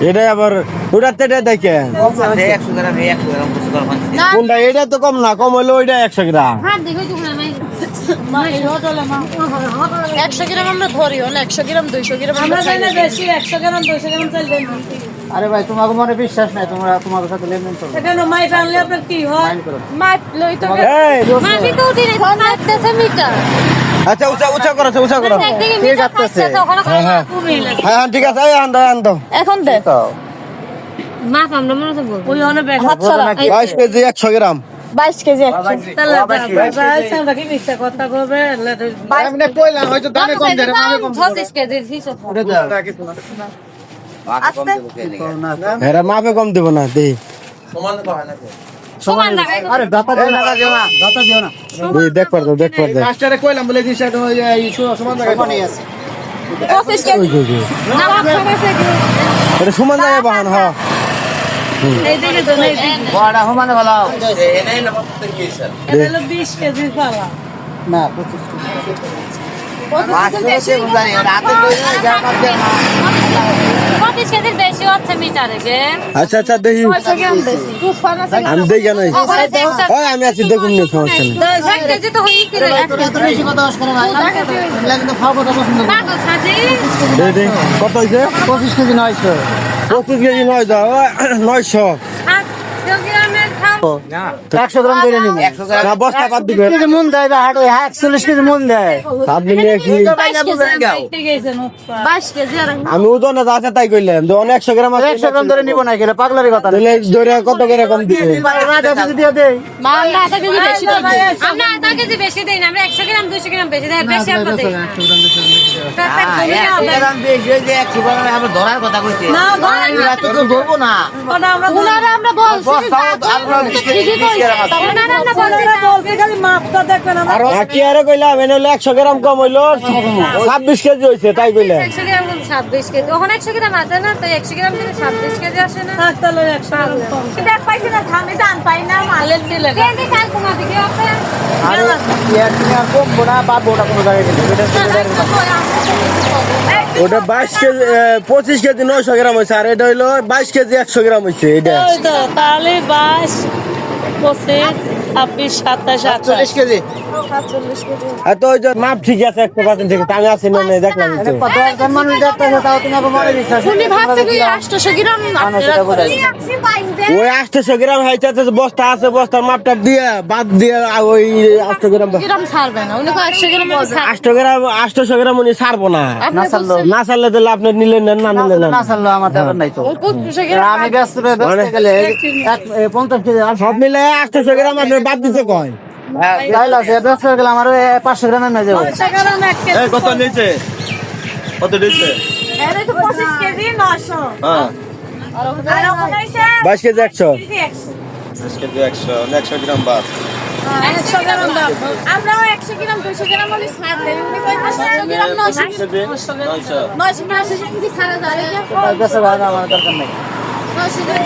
এটা আবার ওটাতে দেখে কোনটা এটা তো কম না, কম হইলো ওইটা 100 গ্রাম। 100 গ্রাম আমরা ধরি, হলে 100 গ্রাম 200 গ্রাম আমরা চাই না বেশি, 100 গ্রাম 200 গ্রাম চাই দেন। আরে ভাই তোমাকে মনে বিশ্বাস নাই, তোমরা তোমাদের সাথে লেনদেন করো। এটা নো মাই আনলে আপনার কি হয়? মাপ লই তো এই মাপি তো দিনে মাপতেছে মিটার। আচ্ছা উঁচা করো, উঁচা করো। ঠিক আছে হ্যাঁ ঠিক আছে, এই আন দাও এখন দে মাপ আমরা মনে তো বলবো ওই অনেক হাত ছাড়া 22 কেজি 100 গ্রাম 22 কেজি তাহলে ভাই আমরা কি মিথ্যা কথা কইবে এমনি কইলাম হয়তো দামে কম দেবে, দামে কম 26 কেজি হিসাব ওটা দাও। এরা মাপে কম দেব না দেই সমান লাগাই আরে দাতা দিও না, দাতা দিও না। দেখ পারতো মাস্টারে কইলাম বলে দিছে এটা এই সমান জায়গায় সমানই আছে। 25 কেজি না মাপ কমাছে কি এটা সমান জায়গায় বাহান। হ্যাঁ এই দিকে তো নাই বড়া সমানে ভালো এটা হলো 20 কেজি পালা না 25 কেজির বেশি হচ্ছে মিটারে গে আচ্ছা দেখি আমি দেখি কেন আমি আছি, দেখুন না, সমস্যা নেই। 1 কেজি তো হই করে এত বেশি কথা আস করে ভাই এগুলা কিন্তু খাওয়া কথা পছন্দ করি পাগল সাজি দে কত হইছে? 25 কেজি 900 25 কেজি 900 গ্রামের খাও 100 গ্রাম করে নিব। না বস্তা বাদ দিবে। কেজি মন দেয় বা হাটে 41 কেজি মন দেয়। আপনি নিয়ে কি 22 কেজি আর আমি ওজনে যা আছে তাই কইলাম, যখন 100 গ্রাম আছে 100 গ্রাম ধরে নিব না, গেলে পাগলারি কথা না। তাহলে ধরে কত করে কম দিবে? রাজা কেজি দিয়ে দেই। আমরা আধা কেজি বেশি দেই আমরা আধা কেজি বেশি দেই না, আমরা 100 গ্রাম 200 গ্রাম বেশি দেই বেশি আমরা দেই না ধরবো না। আমরা বলছি আর কি আরে কইলাম এনে হলো 100 গ্রাম কম হইলো 26 কেজি হইছে তাই কইলাম। 100 গ্রাম 26 কেজি ওখানে 100 গ্রাম আছে না, তাই 100 গ্রাম দিলে 26 কেজি আসে না। তাহলে 100 গ্রাম কম দেখ পাইছি না, থামে দান পাই না মালে ছিল কেন কাল কমা দিকে আপনি আরে ইয়ার তুমি আর কম বড়া বা বড়া কোন জায়গায় গেছে ওটা 22 কেজি 25 কেজি 900 গ্রাম হইছে, আর এটা হইলো 22 কেজি 100 গ্রাম হইছে। এটা ওই তো তাহলে 22 25 26 27 40 কেজি এত ওই যে মাপ ঠিক আছে 100% ঠিক আছে, আমি আছি না দেখলাম তো। কত একজন মানুষ দেখতেছে তাও তোমাকে মনে বিশ্বাস উনি ভাবছে কি 800 গ্রাম আপনারা আছি বাইন্দে ওই 800 গ্রাম হইছে বস্তা আছে, বস্তার মাপটা দিয়ে বাদ দিয়ে ওই 800 গ্রাম গ্রাম ছাড়বে না, উনি 100 গ্রাম 800 গ্রাম উনি ছাড়বো না। না ছাড়লো না ছাড়লে তাহলে আপনি নিলেন না নিলেন না। না ছাড়লো আমার দেবার নাই তো। 200 গ্রাম আমি ব্যস্ত গেলে 50 কেজি আর সব মিলে 800 গ্রাম আপনি বাদ দিতে কয়। তাইলে আছে ব্যস্ত গেলে আমার 500 গ্রামের নাই যাবো। 100 গ্রাম 1 কেজি কত নিচে কত নিচে? এরে তো 25 কেজি 900 হ্যাঁ আর ওখানে 22 কেজি 100 10 কেজি 100 গ্রাম বাদ 100 গ্রাম দাম আমরাও 100 গ্রাম 200 গ্রাম হলে ছাড় দেই, উনি কই 100 গ্রাম 900 কেজি ছাড়া যায় ব্যস্ত আমার দরকার নাই। 900 গ্রাম